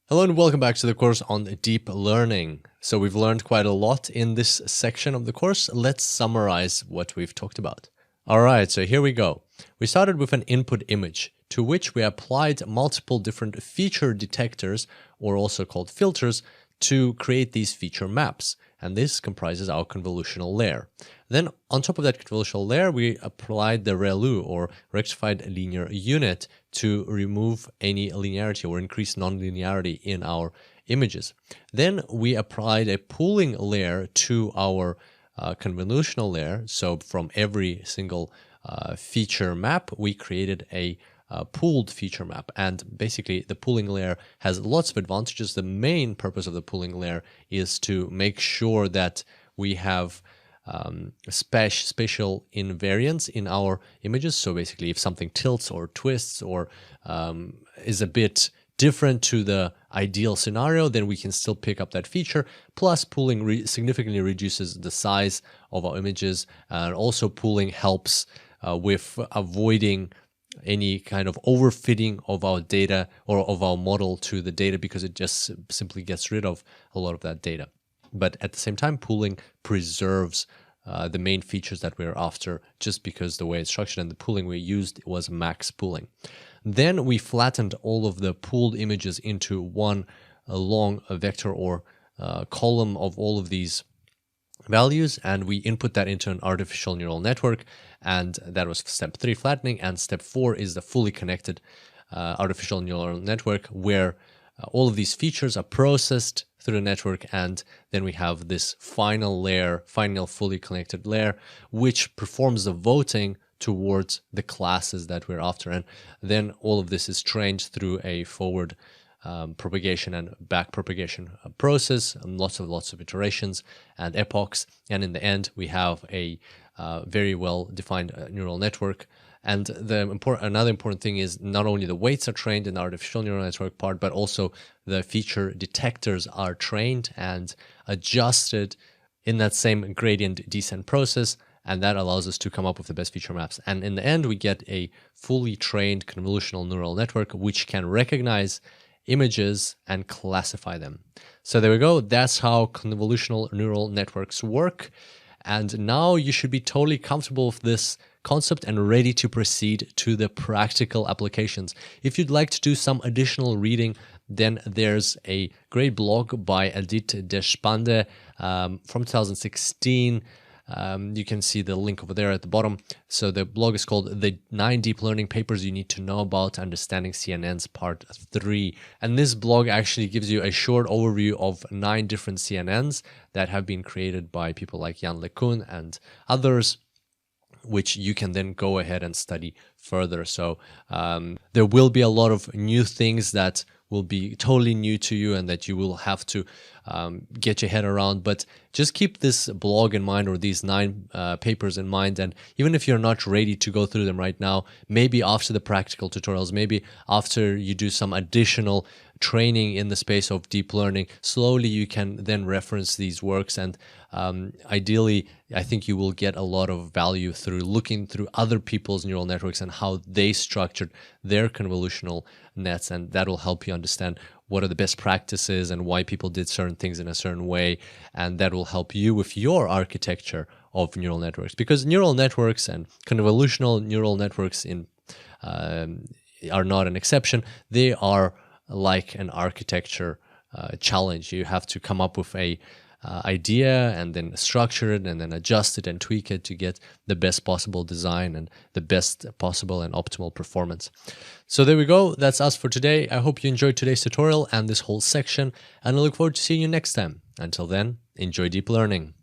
Hello and welcome back to the course on deep learning. So we've learned quite a lot in this section of the course. Let's summarize what we've talked about. All right, so here we go. We started with an input image to which we applied multiple different feature detectors, or also called filters, to create these feature maps. And this comprises our convolutional layer. Then on top of that convolutional layer, we applied the ReLU, or rectified linear unit, to remove any linearity or increase nonlinearity in our images. Then we applied a pooling layer to our convolutional layer. So from every single feature map, we created a pooled feature map. And basically, the pooling layer has lots of advantages. The main purpose of the pooling layer is to make sure that we have spatial invariance in our images. So basically, if something tilts or twists or is a bit different to the ideal scenario, then we can still pick up that feature. Plus, pooling significantly reduces the size of our images, and also pooling helps with avoiding any kind of overfitting of our data or of our model to the data, because it just simply gets rid of a lot of that data. But at the same time, pooling preserves the main features that we're after, just because the way it's structured, and the pooling we used was max pooling. Then we flattened all of the pooled images into one long vector or column of all of these values, and we input that into an artificial neural network, and that was step 3, flattening, and step 4 is the fully connected artificial neural network, where all of these features are processed through the network, and then we have this final layer, final fully connected layer, which performs the voting towards the classes that we're after. And then all of this is trained through a forward propagation and back propagation process, and lots of iterations and epochs. And in the end, we have a very well defined neural network. And another important thing is not only the weights are trained in the artificial neural network part, but also the feature detectors are trained and adjusted in that same gradient descent process. And that allows us to come up with the best feature maps. And in the end, we get a fully trained convolutional neural network, which can recognize images and classify them. So there we go. That's how convolutional neural networks work. And now you should be totally comfortable with this concept and ready to proceed to the practical applications. If you'd like to do some additional reading, then there's a great blog by Adit Deshpande from 2016. You can see the link over there at the bottom. So the blog is called The 9 Deep Learning Papers You Need to Know About Understanding CNNs Part 3. And this blog actually gives you a short overview of 9 different CNNs that have been created by people like Yann LeCun and others, which you can then go ahead and study further. So there will be a lot of new things that will be totally new to you and that you will have to get your head around. But just keep this blog in mind, or these 9 papers in mind. And even if you're not ready to go through them right now, maybe after the practical tutorials, maybe after you do some additional training in the space of deep learning, slowly you can then reference these works. And ideally, I think you will get a lot of value through looking through other people's neural networks and how they structured their convolutional nets, and that will help you understand what are the best practices and why people did certain things in a certain way, and that will help you with your architecture of neural networks. Because neural networks and convolutional neural networks are not an exception. They are like an architecture challenge. You have to come up with a idea and then structure it and then adjust it and tweak it to get the best possible design and the best possible and optimal performance. So there we go. That's us for today. I hope you enjoyed today's tutorial and this whole section, and I look forward to seeing you next time. Until then, enjoy deep learning.